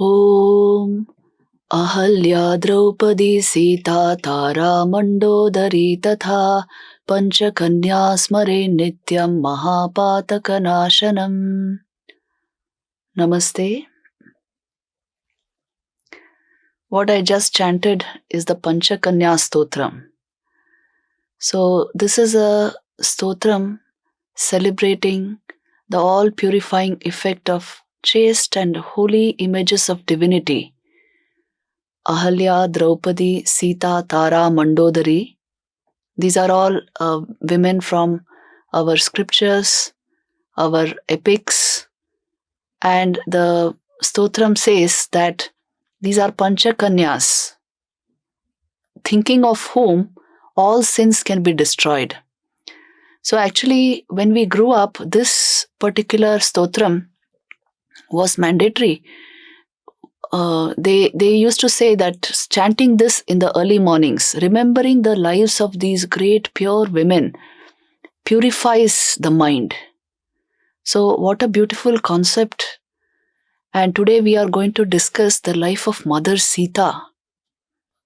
Om Ahalya Draupadi Sita Tara Mandodari Tatha Pancha Kanyasthotram Nityam Mahapataka Nashanam. Namaste. What I just chanted is the Pancha Kanyasthotram. So this is a stotram celebrating the all-purifying effect of chaste and holy images of divinity. Ahalya, Draupadi, Sita, Tara, Mandodari. These are all women from our scriptures, our epics, and the stotram says that these are Pancha Kanyas, thinking of whom all sins can be destroyed. So actually, when we grew up, this particular stotram was mandatory. They used to say that chanting this in the early mornings, remembering the lives of these great pure women, purifies the mind. So what a beautiful concept. And today we are going to discuss the life of Mother Sita.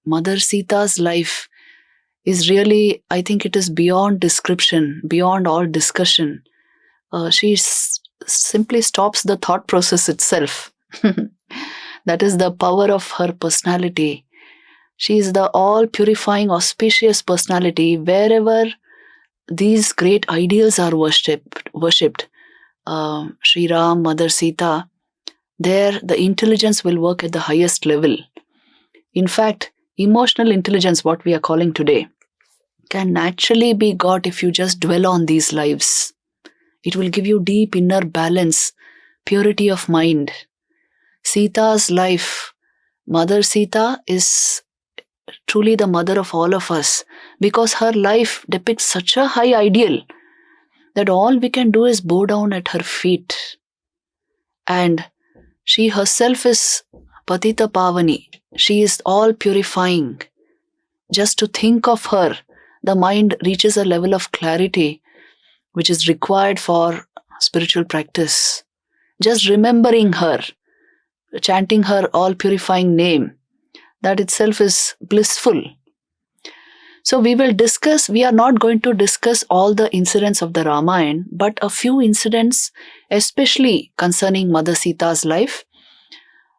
Mother Sita's life is really, I think it is beyond description, beyond all discussion. She simply stops the thought process itself. That is the power of her personality. She is the all-purifying, auspicious personality. Wherever these great ideals are worshipped, Sri Ram, Mother Sita, there the intelligence will work at the highest level. In fact, emotional intelligence, what we are calling today, can naturally be got if you just dwell on these lives. It will give you deep inner balance, purity of mind. Sita's life, Mother Sita is truly the mother of all of us because her life depicts such a high ideal that all we can do is bow down at her feet. And she herself is Patita Pavani. She is all purifying. Just to think of her, the mind reaches a level of clarity which is required for spiritual practice. Just remembering her, chanting her all-purifying name, that itself is blissful. So we are not going to discuss all the incidents of the Ramayana, but a few incidents especially concerning Mother Sita's life.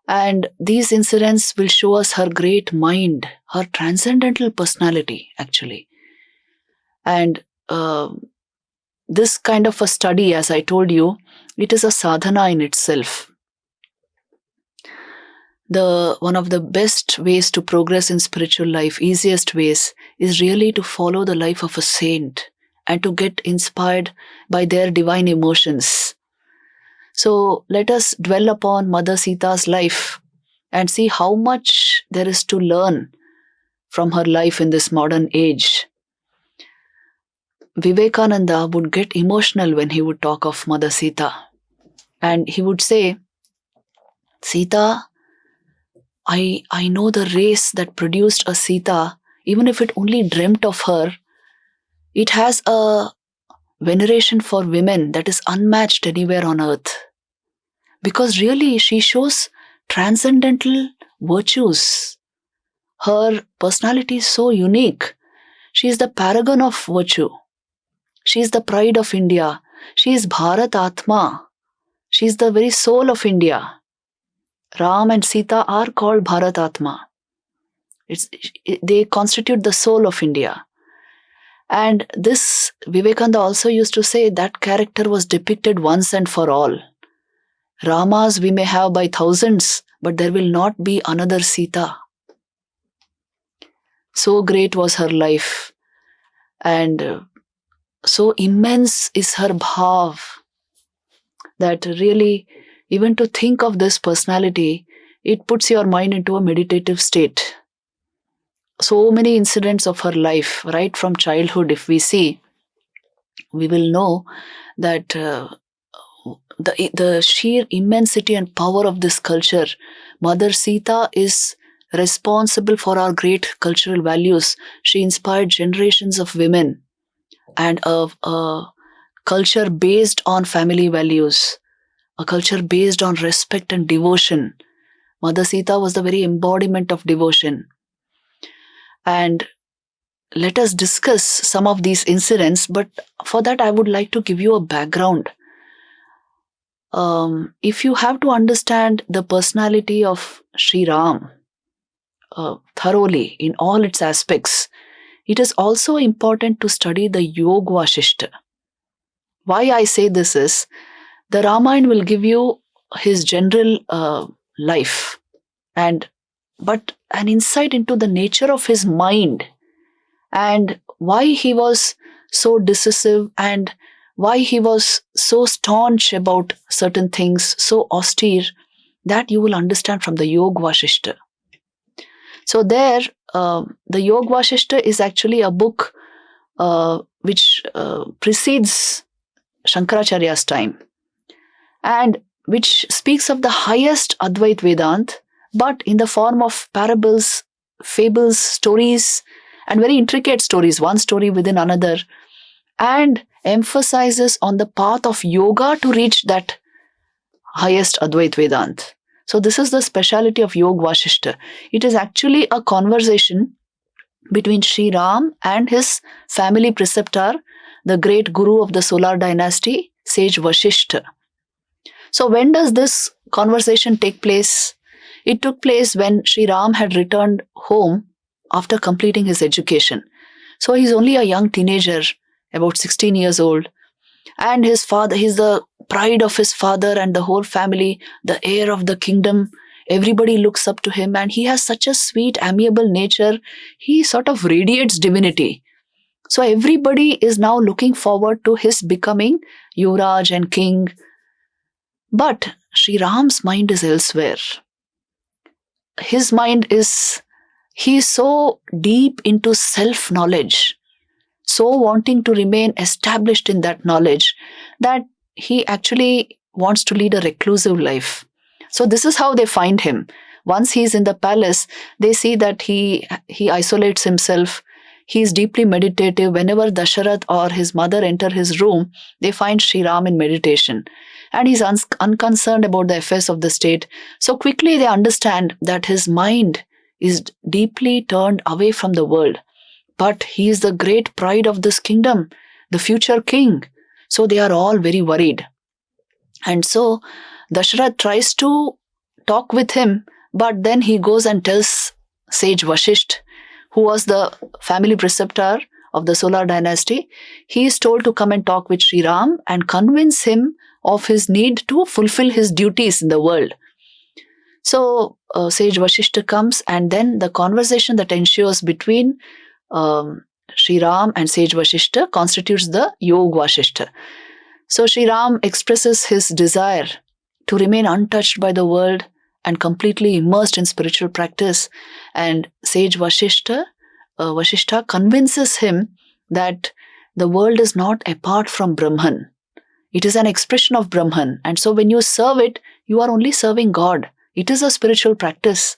And these incidents will show us her great mind, her transcendental personality actually. And this kind of a study, as I told you, it is a sadhana in itself. One of the best ways to progress in spiritual life, easiest ways, is really to follow the life of a saint and to get inspired by their divine emotions. So let us dwell upon Mother Sita's life and see how much there is to learn from her life in this modern age. Vivekananda would get emotional when he would talk of Mother Sita. And he would say, Sita, I know the race that produced a Sita, even if it only dreamt of her, it has a veneration for women that is unmatched anywhere on earth. Because really she shows transcendental virtues. Her personality is so unique. She is the paragon of virtue. She is the pride of India. She is Bharat Atma. She is the very soul of India. Ram and Sita are called Bharat Atma. They constitute the soul of India. And this, Vivekananda also used to say, that character was depicted once and for all. Ramas we may have by thousands, but there will not be another Sita. So great was her life. And so immense is her bhav that really, even to think of this personality, it puts your mind into a meditative state. So many incidents of her life, right from childhood, if we see, we will know that the sheer immensity and power of this culture. Mother Sita is responsible for our great cultural values. She inspired generations of women and a culture based on family values, a culture based on respect and devotion. Mother Sita was the very embodiment of devotion. And let us discuss some of these incidents, but for that I would like to give you a background. If you have to understand the personality of Sri Ram thoroughly in all its aspects, it is also important to study the Yoga Vasishta. Why I say this is, the Ramayana will give you his general life, but an insight into the nature of his mind and why he was so decisive and why he was so staunch about certain things, so austere, that you will understand from the Yoga Vasishta. So there, the Yoga Vasishta is actually a book which precedes Shankaracharya's time, and which speaks of the highest Advait Vedant, but in the form of parables, fables, stories, and very intricate stories, one story within another, and emphasizes on the path of yoga to reach that highest Advait Vedant. So this is the speciality of Yoga Vasishta. It is actually a conversation between Sri Ram and his family preceptor, the great guru of the Solar dynasty, sage Vasishta. So when does this conversation take place? It took place when Sri Ram had returned home after completing his education. So he's only a young teenager, about 16 years old. And his father, he's the pride of his father and the whole family, the heir of the kingdom. Everybody looks up to him, and he has such a sweet, amiable nature. He sort of radiates divinity. So everybody is now looking forward to his becoming Yuvraj and king. But Sri Ram's mind is elsewhere. His mind is, he is so deep into self-knowledge, so wanting to remain established in that knowledge, that he actually wants to lead a reclusive life. So this is how they find him. Once he's in the palace, they see that he isolates himself. He is deeply meditative. Whenever Dasharath or his mother enter his room, they find Sri Ram in meditation. And he's unconcerned about the affairs of the state. So quickly they understand that his mind is deeply turned away from the world. But he is the great pride of this kingdom, the future king. So they are all very worried. And so Dasharath tries to talk with him, but then he goes and tells sage Vashisht, who was the family preceptor of the Solar dynasty. He is told to come and talk with Sri Ram and convince him of his need to fulfill his duties in the world. So sage Vasishta comes, and then the conversation that ensues between Sri Ram and sage Vasishta constitutes the Yoga Vasishta. So Sri Ram expresses his desire to remain untouched by the world and completely immersed in spiritual practice. And sage Vasishta convinces him that the world is not apart from Brahman. It is an expression of Brahman. And so when you serve it, you are only serving God. It is a spiritual practice.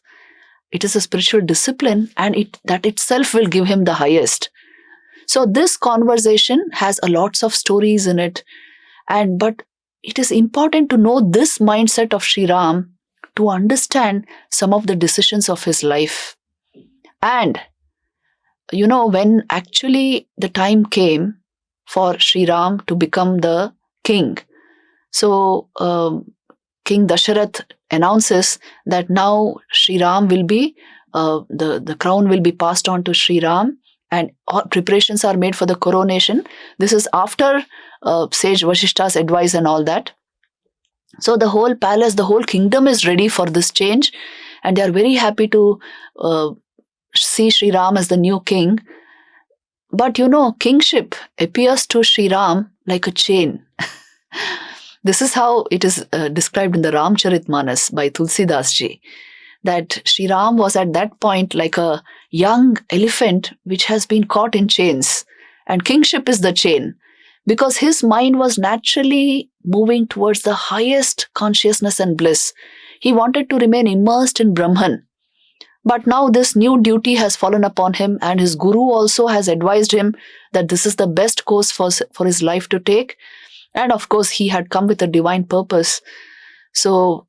It is a spiritual discipline, and that itself will give him the highest. So this conversation has a lots of stories in it. But it is important to know this mindset of Sri Ram to understand some of the decisions of his life. And, when actually the time came for Sri Ram to become the king, so King Dasharath announces that now Sri Ram will be, the crown will be passed on to Sri Ram, and all preparations are made for the coronation. This is after sage Vasishta's advice and all that. So the whole palace, the whole kingdom is ready for this change, and they are very happy to see Sri Ram as the new king. But kingship appears to Sri Ram like a chain. This is how it is described in the Ramcharitmanas by Tulsidas ji, that Sri Ram was at that point like a young elephant which has been caught in chains, and kingship is the chain, because his mind was naturally moving towards the highest consciousness and bliss. He wanted to remain immersed in Brahman. But now this new duty has fallen upon him, and his guru also has advised him that this is the best course for his life to take. And of course, he had come with a divine purpose. So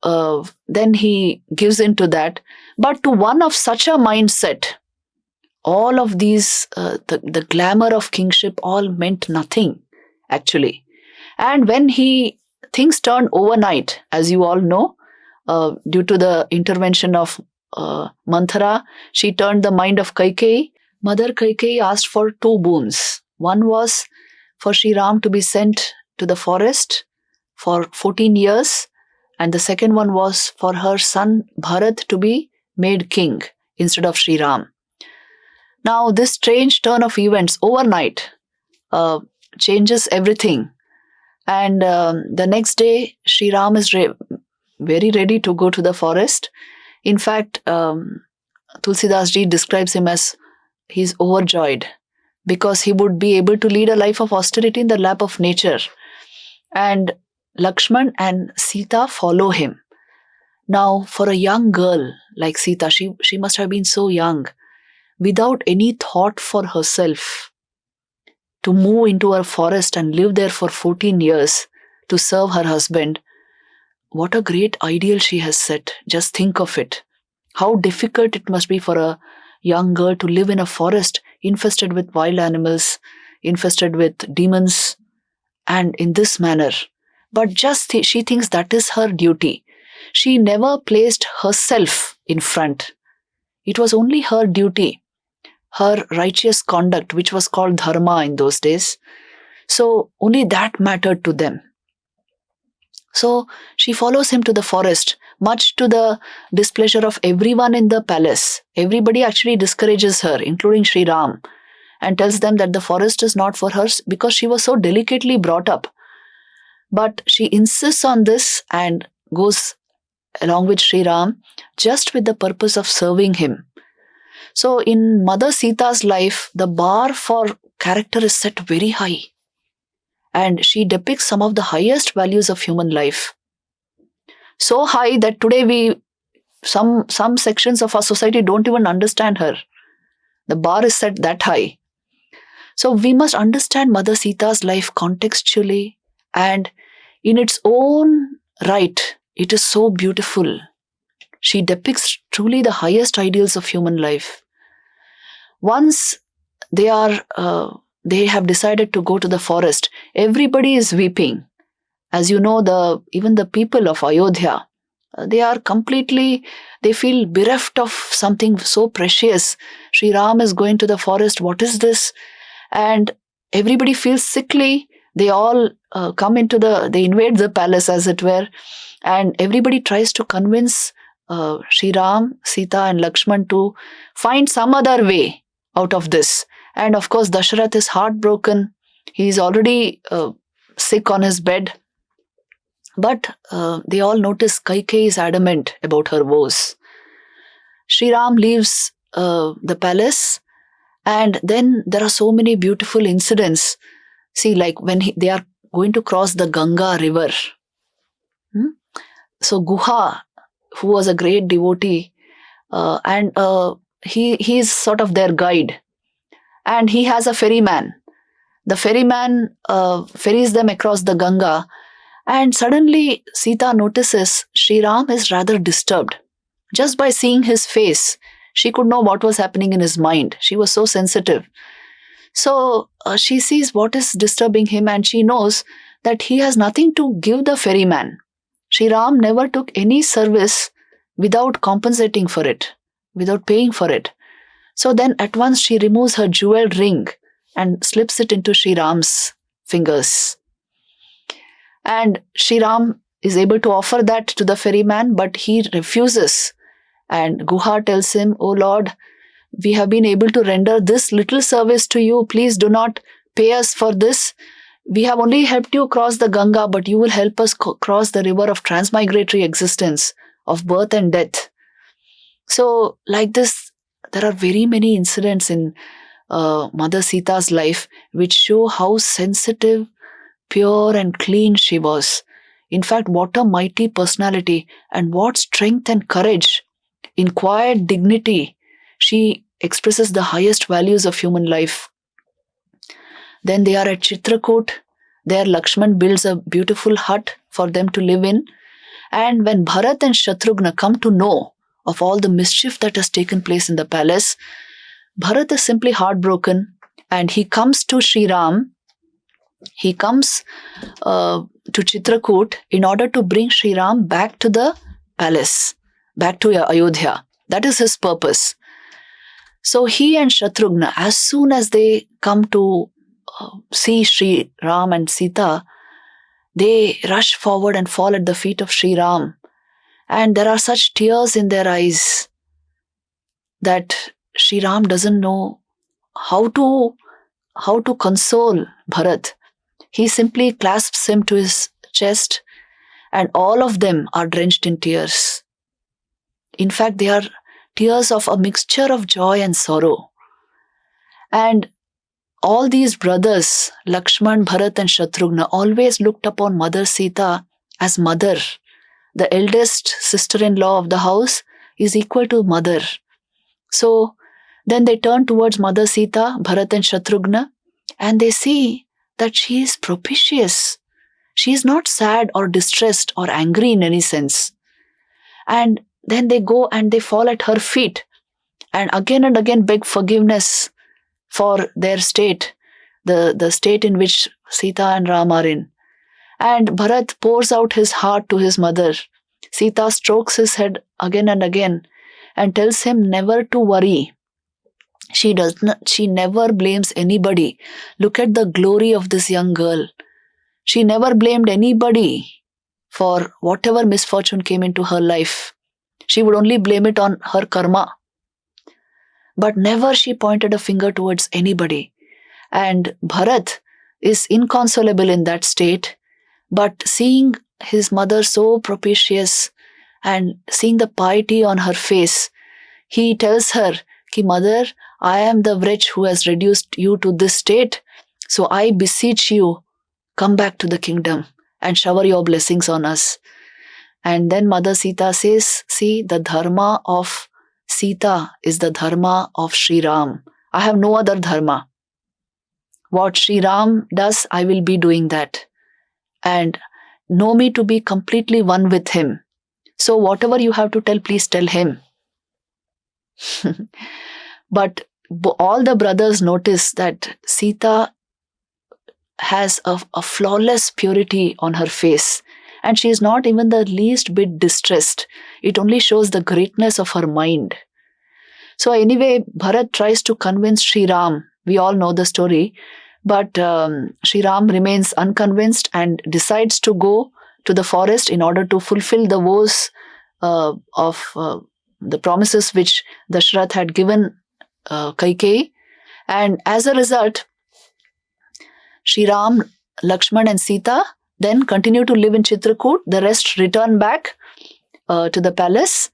then he gives into that. But to one of such a mindset, all of these, the glamour of kingship all meant nothing, actually. And when things turned overnight, as you all know, due to the intervention of Manthara, she turned the mind of Kaikeyi. Mother Kaikeyi asked for two boons. One was for Sri Ram to be sent to the forest for 14 years, and the second one was for her son Bharat to be made king instead of Sri Ram. Now, this strange turn of events overnight changes everything. And the next day, Sri Ram is very ready to go to the forest. In fact, Tulsidas ji describes him as he's overjoyed because he would be able to lead a life of austerity in the lap of nature. And Lakshman and Sita follow him. Now, for a young girl like Sita, she must have been so young, without any thought for herself, to move into a forest and live there for 14 years to serve her husband. What a great ideal she has set. Just think of it. How difficult it must be for a young girl to live in a forest infested with wild animals, infested with demons, and in this manner. But she thinks that is her duty. She never placed herself in front. It was only her duty, her righteous conduct, which was called dharma in those days. So only that mattered to them. So she follows him to the forest, much to the displeasure of everyone in the palace. Everybody actually discourages her, including Sri Ram, and tells them that the forest is not for her because she was so delicately brought up. But she insists on this and goes along with Sri Ram just with the purpose of serving him. So in Mother Sita's life, the bar for character is set very high. And she depicts some of the highest values of human life. So high that today some sections of our society don't even understand her. The bar is set that high. So we must understand Mother Sita's life contextually, and in its own right, it is so beautiful. She depicts truly the highest ideals of human life. Once they have decided to go to the forest, everybody is weeping. As you know, even the people of Ayodhya, they feel bereft of something so precious. Sri Ram is going to the forest. What is this? And everybody feels sickly. They all they invade the palace, as it were, and everybody tries to convince Sri Ram, Sita and Lakshman to find some other way out of this. And of course, Dasharath is heartbroken. He is already sick on his bed. But they all notice Kaikeyi is adamant about her woes. Sri Ram leaves the palace, and then there are so many beautiful incidents. See, like when they are going to cross the Ganga river. So Guha, who was a great devotee, and he is sort of their guide. And he has a ferryman. The ferryman ferries them across the Ganga. And suddenly Sita notices Sri Ram is rather disturbed. Just by seeing his face, she could know what was happening in his mind. She was so sensitive. So she sees what is disturbing him, and she knows that he has nothing to give the ferryman. Sri Ram never took any service without compensating for it, without paying for it. So then at once she removes her jeweled ring and slips it into Sri Ram's fingers. And Sri Ram is able to offer that to the ferryman, but he refuses. And Guha tells him, "Oh Lord, we have been able to render this little service to you. Please do not pay us for this. We have only helped you cross the Ganga, but you will help us cross the river of transmigratory existence, of birth and death." So like this, there are very many incidents in Mother Sita's life which show how sensitive, pure and clean she was. In fact, what a mighty personality, and what strength and courage. In quiet dignity, she expresses the highest values of human life. Then they are at Chitrakoot. There Lakshman builds a beautiful hut for them to live in. And when Bharat and Shatrughna come to know of all the mischief that has taken place in the palace, Bharat is simply heartbroken and he comes to Sri Ram. He comes to Chitrakoot in order to bring Sri Ram back to the palace, back to Ayodhya. That is his purpose. So he and Shatrughna, as soon as they come to see Sri Ram and Sita, they rush forward and fall at the feet of Sri Ram. And there are such tears in their eyes that Sri Ram doesn't know how to console Bharat. He simply clasps him to his chest, and all of them are drenched in tears. In fact, they are tears of a mixture of joy and sorrow. And all these brothers, Lakshman, Bharat and Shatrughna, always looked upon Mother Sita as mother. The eldest sister-in-law of the house is equal to mother. So then they turn towards Mother Sita, Bharat and Shatrughna, and they see that she is propitious. She is not sad or distressed or angry in any sense. And then they go and they fall at her feet and again beg forgiveness for their state, the state in which Sita and Ram are in. And Bharat pours out his heart to his mother. Sita strokes his head again and again and tells him never to worry. She never blames anybody. Look at the glory of this young girl. She never blamed anybody for whatever misfortune came into her life. She would only blame it on her karma. But never she pointed a finger towards anybody. And Bharat is inconsolable in that state. But seeing his mother so propitious and seeing the piety on her face, he tells her, Ki mother, I am the wretch who has reduced you to this state. So I beseech you, come back to the kingdom and shower your blessings on us. And then Mother Sita says, see, the dharma of Sita is the dharma of Sri Ram. I have no other dharma. What Sri Ram does, I will be doing that. And know me to be completely one with him. So whatever you have to tell, please tell him. But all the brothers notice that Sita has a flawless purity on her face. And she is not even the least bit distressed. It only shows the greatness of her mind. So anyway, Bharat tries to convince Sri Ram. We all know the story. But Sri Ram remains unconvinced and decides to go to the forest in order to fulfill the vows of the promises which Dashrath had given Kaikeyi. And as a result, Sri Ram, Lakshman and Sita then continue to live in Chitrakoot. The rest return back to the palace.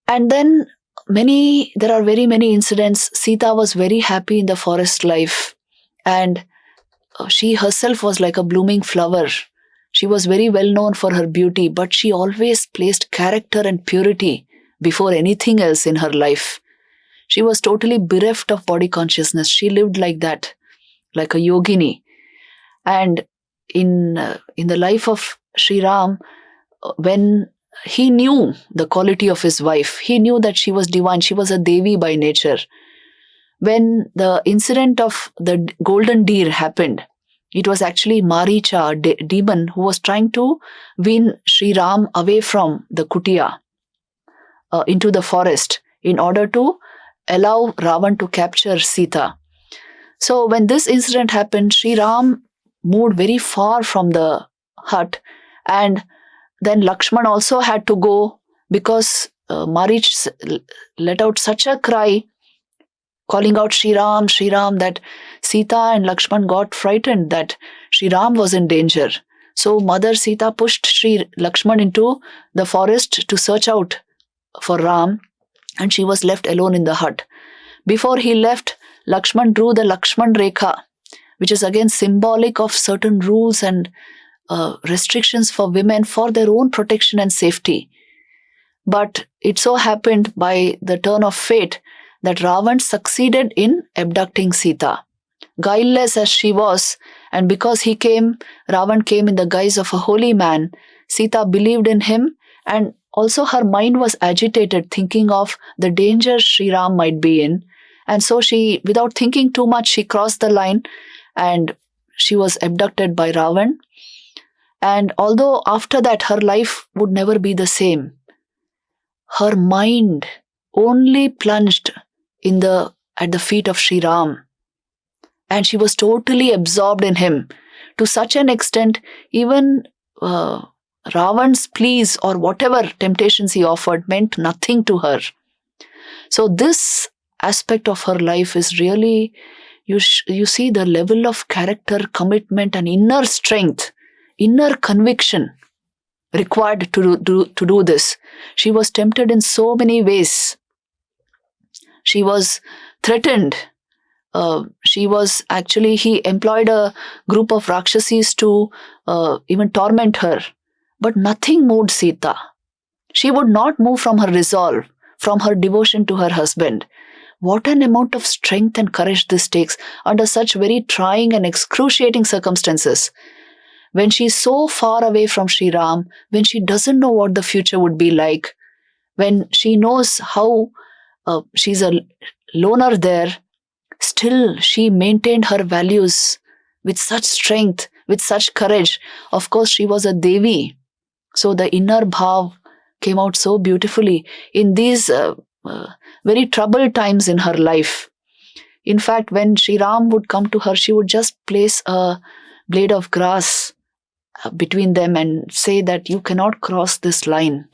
And then there are very many incidents. Sita was very happy in the forest life. And she herself was like a blooming flower. She was very well known for her beauty, but she always placed character and purity before anything else in her life. She was totally bereft of body consciousness. She lived like that, like a yogini. And in the life of Sri Ram, when he knew the quality of his wife, he knew that she was divine. She was a Devi by nature. When the incident of the golden deer happened, it was actually Maricha, a demon, who was trying to win Sri Ram away from the kutia into the forest in order to allow Ravan to capture Sita. So when this incident happened, Sri Ram moved very far from the hut, and then Lakshman also had to go because Marich let out such a cry calling out Sri Ram, that Sita and Lakshman got frightened that Sri Ram was in danger. So Mother Sita pushed Sri Lakshman into the forest to search out for Ram, and she was left alone in the hut. Before he left, Lakshman drew the Lakshman Rekha, which is again symbolic of certain rules and restrictions for women for their own protection and safety. But it so happened by the turn of fate that Ravan succeeded in abducting Sita. Guileless as she was, and because Ravan came in the guise of a holy man, Sita believed in him, and also her mind was agitated thinking of the danger Sri Ram might be in. And so she, without thinking too much, she crossed the line and she was abducted by Ravan. And although after that her life would never be the same, her mind only plunged at the feet of Sri Ram. And she was totally absorbed in him to such an extent, even Ravan's pleas or whatever temptations he offered meant nothing to her. So this aspect of her life is really, you see the level of character, commitment and inner strength, inner conviction required to do this. She was tempted in so many ways. She was threatened. He employed a group of Rakshasis to even torment her. But nothing moved Sita. She would not move from her resolve, from her devotion to her husband. What an amount of strength and courage this takes under such very trying and excruciating circumstances. When she is so far away from Sri Ram, when she doesn't know what the future would be like, when she knows how she's a loner there, still she maintained her values with such strength, with such courage. Of course, she was a Devi. So the inner bhav came out so beautifully in these very troubled times in her life. In fact, when Sri Ram would come to her, she would just place a blade of grass between them and say that you cannot cross this line.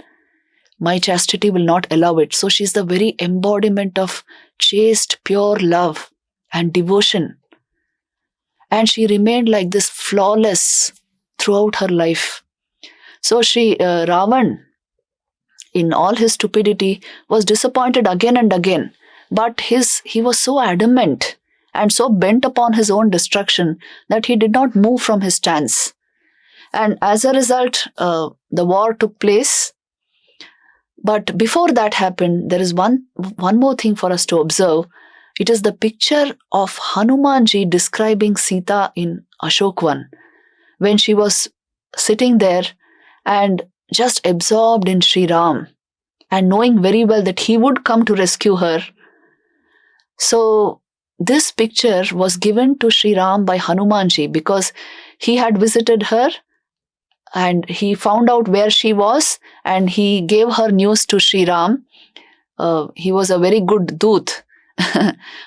My chastity will not allow it. So she's the very embodiment of chaste, pure love and devotion. And she remained like this, flawless throughout her life. So Ravan, in all his stupidity, was disappointed again and again. But he was so adamant and so bent upon his own destruction that he did not move from his stance. And as a result, the war took place. But before that happened, there is one more thing for us to observe. It is the picture of Hanumanji describing Sita in Ashokvan, when she was sitting there and just absorbed in Sri Ram and knowing very well that he would come to rescue her. So this picture was given to Sri Ram by Hanumanji because he had visited her and he found out where she was and he gave her news to Sri Ram. He was a very good Doot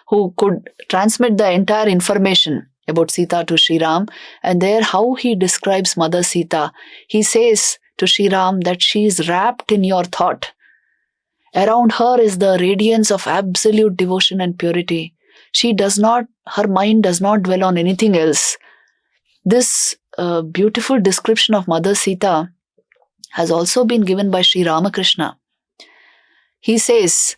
who could transmit the entire information about Sita to Sri Ram. And there how he describes Mother Sita. He says to Sri Ram that she is wrapped in your thought. Around her is the radiance of absolute devotion and purity. Her mind does not dwell on anything else. This beautiful description of Mother Sita has also been given by Sri Ramakrishna. He says,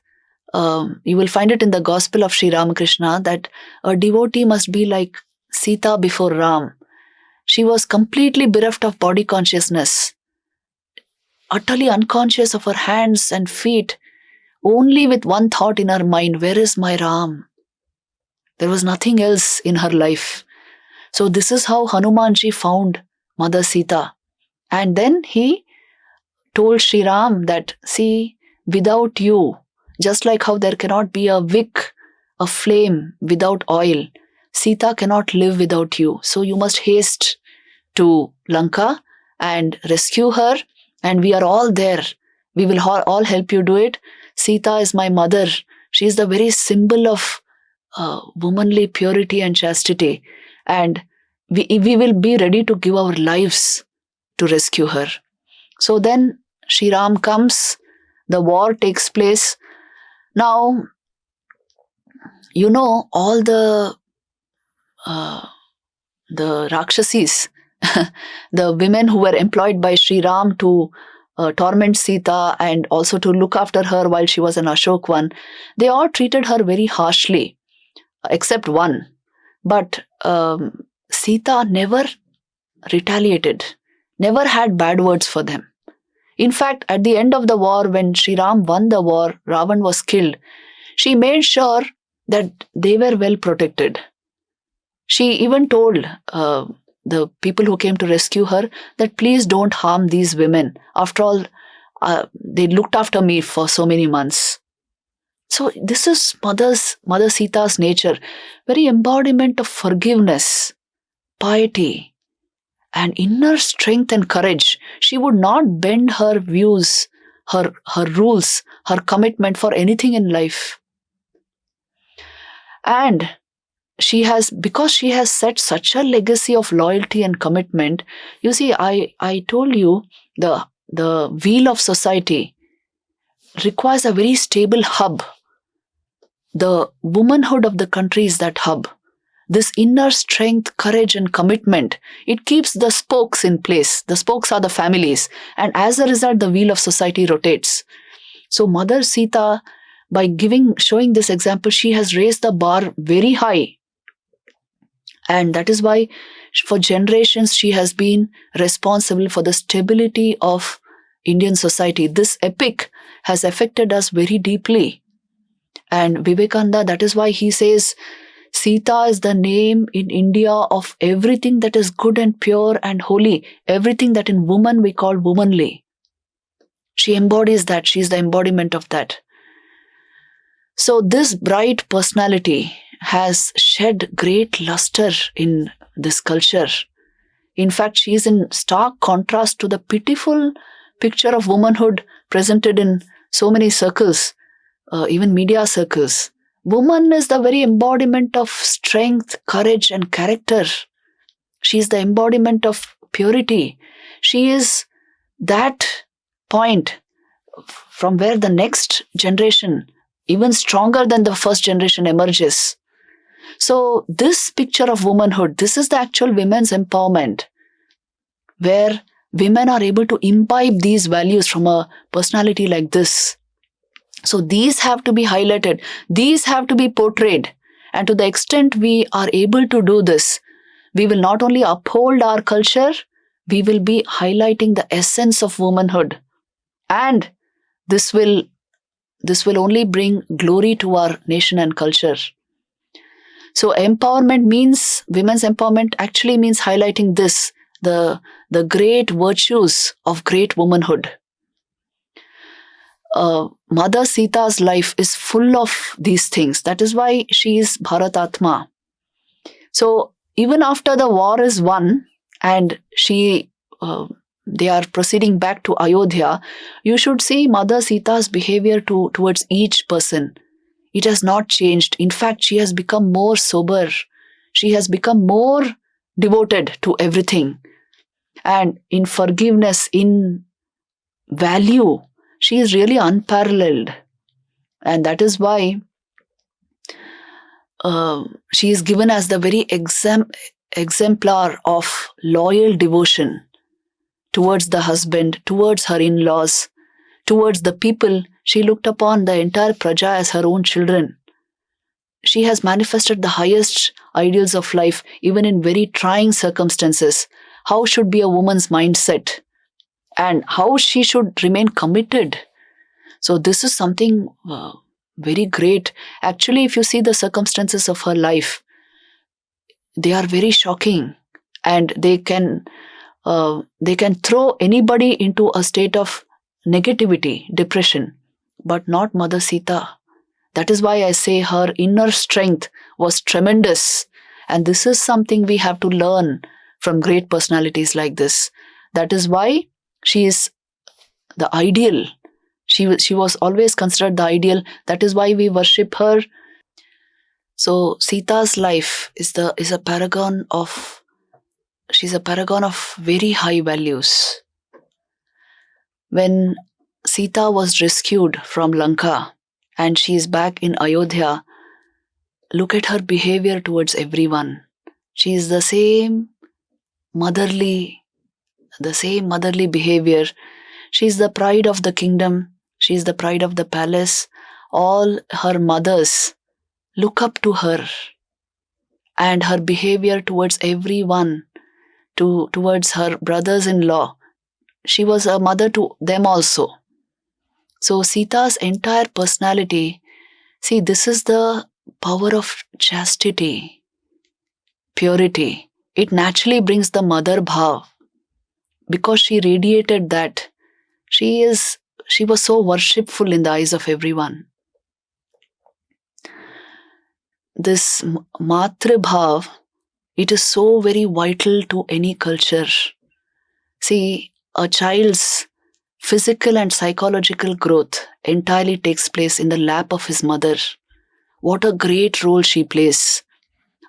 you will find it in the Gospel of Sri Ramakrishna, that a devotee must be like Sita before Ram. She was completely bereft of body consciousness, utterly unconscious of her hands and feet, only with one thought in her mind, where is my Ram? There was nothing else in her life. So this is how Hanumanji found Mother Sita. And then he told Sri Ram that, see, without you, just like how there cannot be a wick, a flame without oil, Sita cannot live without you. So you must haste to Lanka and rescue her, and we are all there. We will all help you do it. Sita is my mother. She is the very symbol of womanly purity and chastity. And we will be ready to give our lives to rescue her. So then Sri Ram comes, the war takes place. Now, you know, all the Rakshasis, the women who were employed by Sri Ram to torment Sita and also to look after her while she was in Ashokvan, they all treated her very harshly, except one. But Sita never retaliated, never had bad words for them. In fact, at the end of the war, when Sri Ram won the war, Ravan was killed. She made sure that they were well protected. She even told the people who came to rescue her, that please don't harm these women. After all, they looked after me for so many months. So this is Mother Sita's nature, very embodiment of forgiveness, piety, and inner strength and courage. She would not bend her views, her rules, her commitment for anything in life. And because she has set such a legacy of loyalty and commitment, you see, I told you the wheel of society requires a very stable hub. The womanhood of the country is that hub. This inner strength, courage, and commitment, it keeps the spokes in place. The spokes are the families. And as a result, the wheel of society rotates. So Mother Sita, by showing this example, she has raised the bar very high. And that is why for generations she has been responsible for the stability of Indian society. This epic has affected us very deeply. And Vivekananda, that is why he says, Sita is the name in India of everything that is good and pure and holy, everything that in woman we call womanly. She embodies that. She is the embodiment of that. So this bright personality has shed great luster in this culture. In fact, she is in stark contrast to the pitiful picture of womanhood presented in so many circles, even media circles. Woman is the very embodiment of strength, courage, and character. She is the embodiment of purity. She is that point from where the next generation, even stronger than the first generation, emerges. So this picture of womanhood, this is the actual women's empowerment, where women are able to imbibe these values from a personality like this. So these have to be highlighted. These have to be portrayed. And to the extent we are able to do this, we will not only uphold our culture, we will be highlighting the essence of womanhood. And this will only bring glory to our nation and culture. So women's empowerment actually means highlighting this, the great virtues of great womanhood. Mother Sita's life is full of these things. That is why she is Bharatatma. So even after the war is won and they are proceeding back to Ayodhya, you should see Mother Sita's behavior towards each person. It has not changed. In fact, she has become more sober. She has become more devoted to everything. And in forgiveness, in value, she is really unparalleled. And that is why she is given as the very exemplar of loyal devotion towards the husband, towards her in-laws, towards the people. She looked upon the entire Praja as her own children. She has manifested the highest ideals of life, even in very trying circumstances. How should be a woman's mindset and how she should remain committed. So this is something very great. Actually, if you see the circumstances of her life, they are very shocking, and they can throw anybody into a state of negativity, depression, but not Mother Sita. That is why I say her inner strength was tremendous. And this is something we have to learn from great personalities like this. That is why she is the ideal. She was always considered the ideal. That is why we worship her. So Sita's life is a paragon of, she's a paragon of very high values. When Sita was rescued from Lanka and she is back in Ayodhya, look at her behavior towards everyone. She is the same motherly behavior. She is the pride of the kingdom. She is the pride of the palace. All her mothers look up to her, and her behavior towards everyone, towards her brothers-in-law, she was a mother to them also. So Sita's entire personality, see, this is the power of chastity, purity. it naturally brings the mother bhav because she radiated that. She was so worshipful in the eyes of everyone. This matra bhav, it is so very vital to any culture. See, a child's physical and psychological growth entirely takes place in the lap of his mother. What a great role she plays.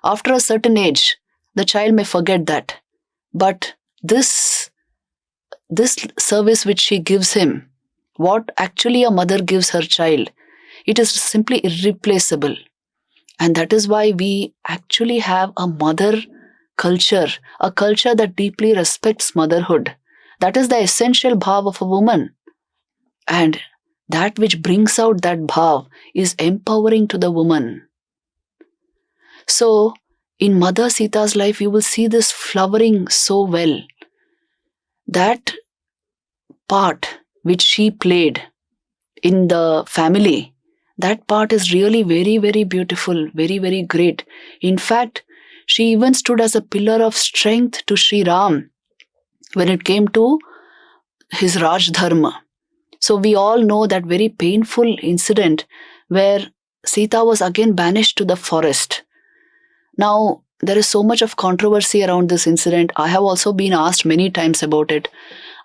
After a certain age, the child may forget that. But this service which she gives him, what actually a mother gives her child, it is simply irreplaceable. And that is why we actually have a mother culture, a culture that deeply respects motherhood. That is the essential bhav of a woman. And that which brings out that bhav is empowering to the woman. So, in Mother Sita's life, you will see this flowering so well. That part which she played in the family, that part is really very, very beautiful, very, very great. In fact, she even stood as a pillar of strength to Sri Ram when it came to his Raj Dharma. So we all know that very painful incident where Sita was again banished to the forest. Now, there is so much of controversy around this incident. I have also been asked many times about it.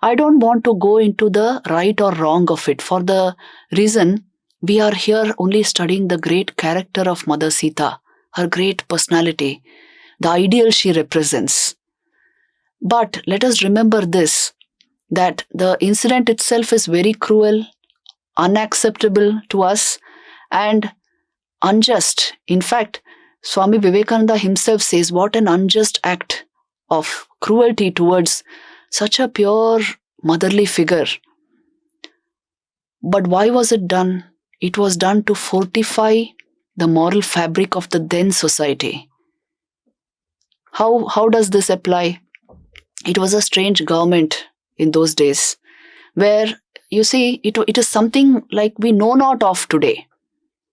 I don't want to go into the right or wrong of it for the reason we are here only studying the great character of Mother Sita, her great personality, the ideal she represents. But let us remember this, that the incident itself is very cruel, unacceptable to us, and unjust. In fact, Swami Vivekananda himself says, what an unjust act of cruelty towards such a pure motherly figure. But why was it done? It was done to fortify the moral fabric of the then society. How does this apply? It was a strange government in those days, where, you see, it is something like we know not of today.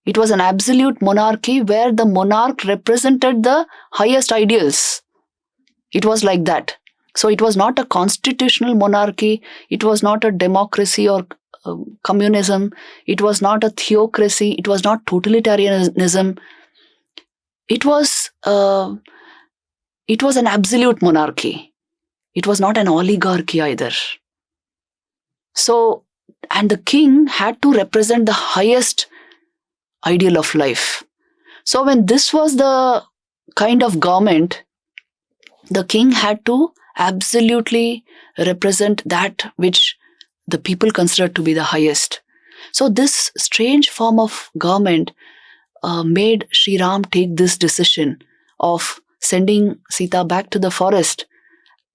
It was an absolute monarchy where the monarch represented the highest ideals. It was like that. So it was not a constitutional monarchy. It was not a democracy or communism. It was not a theocracy. It was not totalitarianism. It was an absolute monarchy. It was not an oligarchy either. So, and the king had to represent the highest ideal of life. So when this was the kind of government, the king had to absolutely represent that which the people considered to be the highest. So this strange form of government made Sri Ram take this decision of sending Sita back to the forest,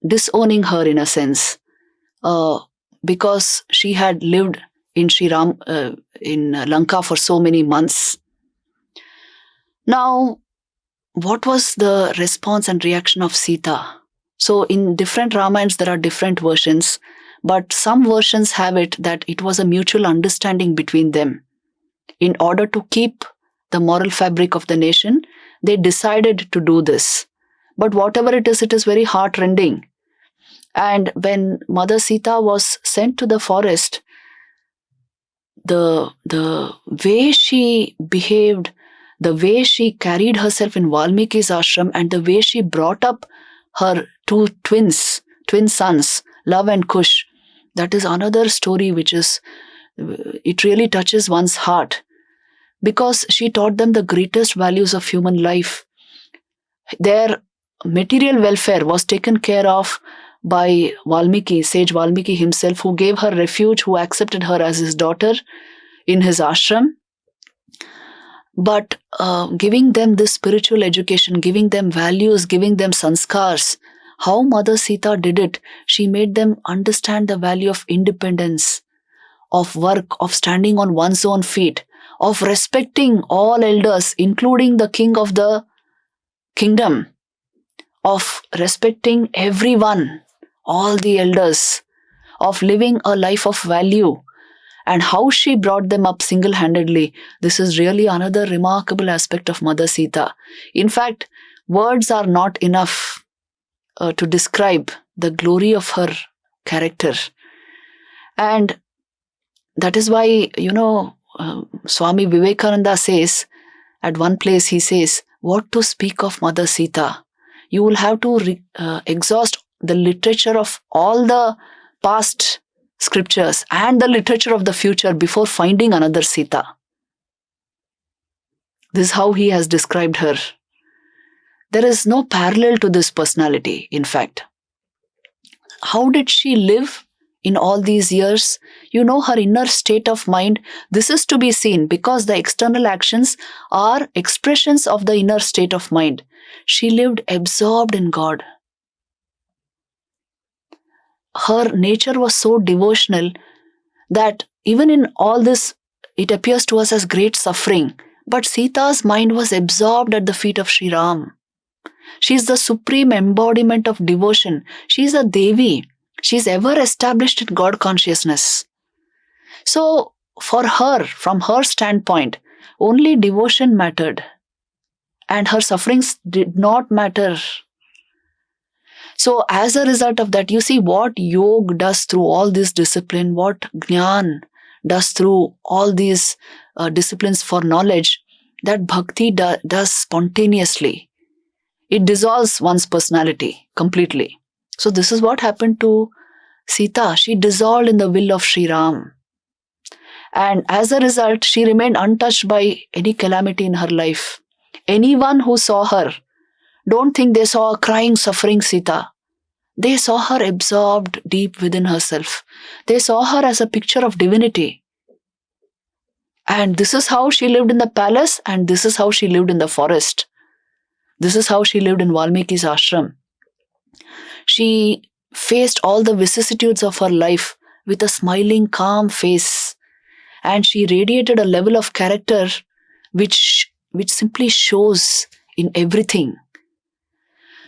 disowning her in a sense, because she had lived in in Lanka for so many months. Now, what was the response and reaction of Sita? So in different Ramayans, there are different versions, but some versions have it that it was a mutual understanding between them. In order to keep the moral fabric of the nation, they decided to do this. But whatever it is very heart-rending. And when Mother Sita was sent to the forest, the way she behaved, the way she carried herself in Valmiki's ashram, and the way she brought up her two twin sons, Love and Kush, that is another story which it really touches one's heart, because she taught them the greatest values of human life. Their material welfare was taken care of by Valmiki, sage Valmiki himself, who gave her refuge, who accepted her as his daughter in his ashram. But giving them this spiritual education, giving them values, giving them sanskars, how Mother Sita did it, she made them understand the value of independence, of work, of standing on one's own feet, of respecting all elders, including the king of the kingdom, of respecting everyone, all the elders, of living a life of value, and how she brought them up single-handedly. This is really another remarkable aspect of Mother Sita. In fact, words are not enough to describe the glory of her character. And that is why, Swami Vivekananda says, at one place he says, what to speak of Mother Sita? You will have to exhaust the literature of all the past scriptures and the literature of the future before finding another Sita. This is how he has described her. There is no parallel to this personality, in fact. How did she live in all these years? Her inner state of mind, this is to be seen because the external actions are expressions of the inner state of mind. She lived absorbed in God. Her nature was so devotional that even in all this, it appears to us as great suffering. But Sita's mind was absorbed at the feet of Sri Ram. She is the supreme embodiment of devotion. She is a Devi. She is ever established in God consciousness. So, for her, from her standpoint, only devotion mattered. And her sufferings did not matter. So, as a result of that, you see what yoga does through all this discipline, what jnana does through all these disciplines for knowledge, that bhakti does spontaneously. It dissolves one's personality completely. So this is what happened to Sita. She dissolved in the will of Sri Ram. And as a result, she remained untouched by any calamity in her life. Anyone who saw her, don't think they saw a crying, suffering Sita. They saw her absorbed deep within herself. They saw her as a picture of divinity. And this is how she lived in the palace, and this is how she lived in the forest. This is how she lived in Valmiki's ashram. She faced all the vicissitudes of her life with a smiling, calm face. And she radiated a level of character which simply shows in everything.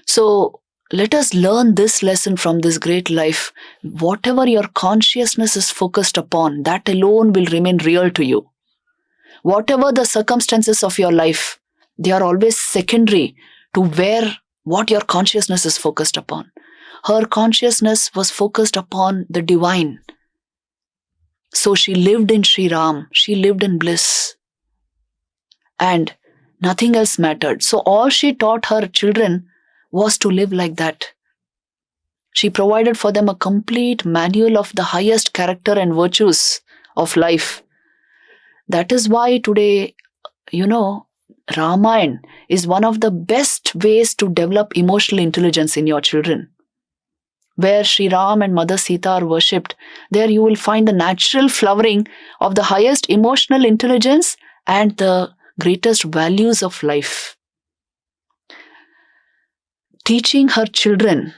So let us learn this lesson from this great life. Whatever your consciousness is focused upon, that alone will remain real to you. Whatever the circumstances of your life, they are always secondary to what your consciousness is focused upon. Her consciousness was focused upon the divine. So she lived in Sri Ram. She lived in bliss. And nothing else mattered. So all she taught her children was to live like that. She provided for them a complete manual of the highest character and virtues of life. That is why today, Ramayana is one of the best ways to develop emotional intelligence in your children. Where Sri Ram and Mother Sita are worshipped, there you will find the natural flowering of the highest emotional intelligence and the greatest values of life. Teaching her children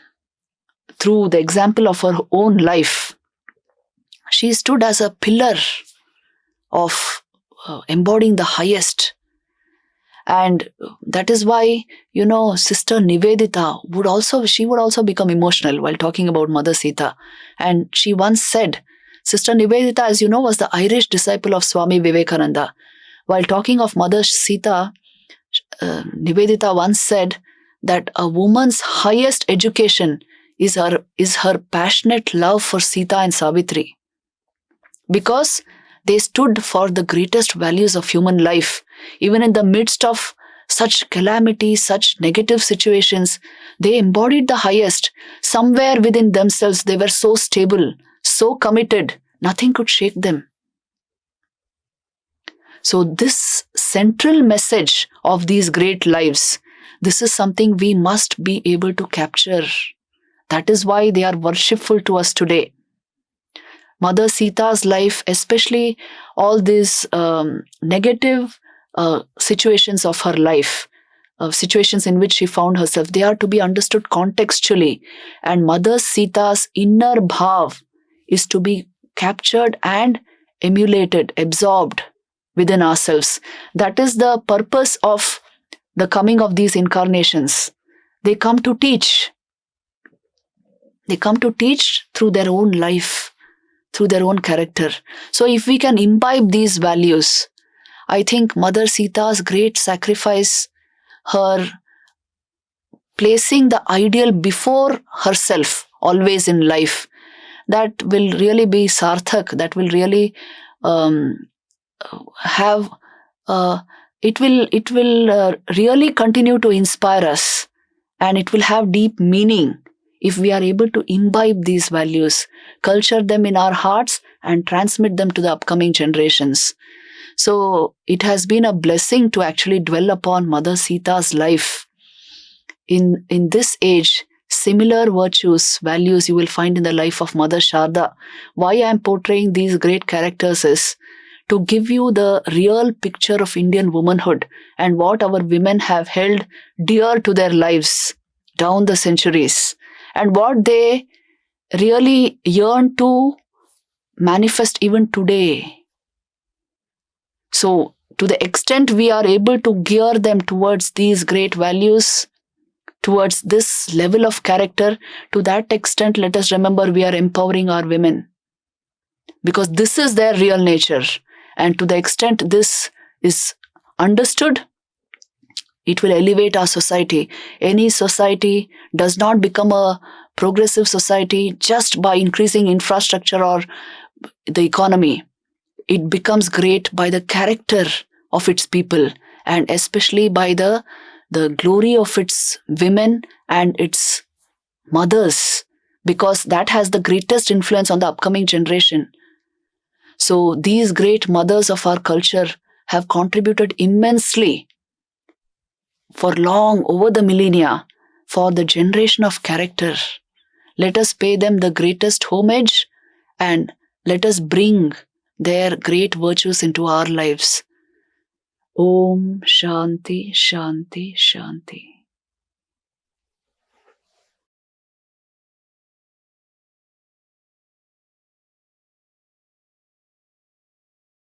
through the example of her own life, she stood as a pillar of embodying the highest. And that is why, Sister Nivedita would also become emotional while talking about Mother Sita. And she once said, Sister Nivedita, as you know, was the Irish disciple of Swami Vivekananda. While talking of Mother Sita, Nivedita once said that a woman's highest education is her passionate love for Sita and Savitri. Because they stood for the greatest values of human life. Even in the midst of such calamity, such negative situations, they embodied the highest. Somewhere within themselves, they were so stable, so committed, nothing could shake them. So this central message of these great lives, this is something we must be able to capture. That is why they are worshipful to us today. Mother Sita's life, especially all these negative situations of her life, situations in which she found herself, they are to be understood contextually. And Mother Sita's inner bhav is to be captured and emulated, absorbed within ourselves. That is the purpose of the coming of these incarnations. They come to teach. They come to teach through their own life, through their own character. So if we can imbibe these values, I think Mother Sita's great sacrifice, her placing the ideal before herself always in life, that will really be sarthak, that will really um, have it will really continue to inspire us, and it will have deep meaning if we are able to imbibe these values, culture them in our hearts, and transmit them to the upcoming generations. So it has been a blessing to actually dwell upon Mother Sita's life. In this age, similar virtues, values you will find in the life of Mother Sharda. Why I am portraying these great characters is to give you the real picture of Indian womanhood and what our women have held dear to their lives down the centuries, and what they really yearn to manifest even today. So, to the extent we are able to gear them towards these great values, towards this level of character, to that extent, let us remember we are empowering our women, because this is their real nature. And to the extent this is understood, it will elevate our society. Any society does not become a progressive society just by increasing infrastructure or the economy. It becomes great by the character of its people, and especially by the glory of its women and its mothers, because that has the greatest influence on the upcoming generation. So these great mothers of our culture have contributed immensely for long, over the millennia, for the generation of character. Let us pay them the greatest homage, and let us bring their great virtues into our lives. Om Shanti, Shanti, Shanti.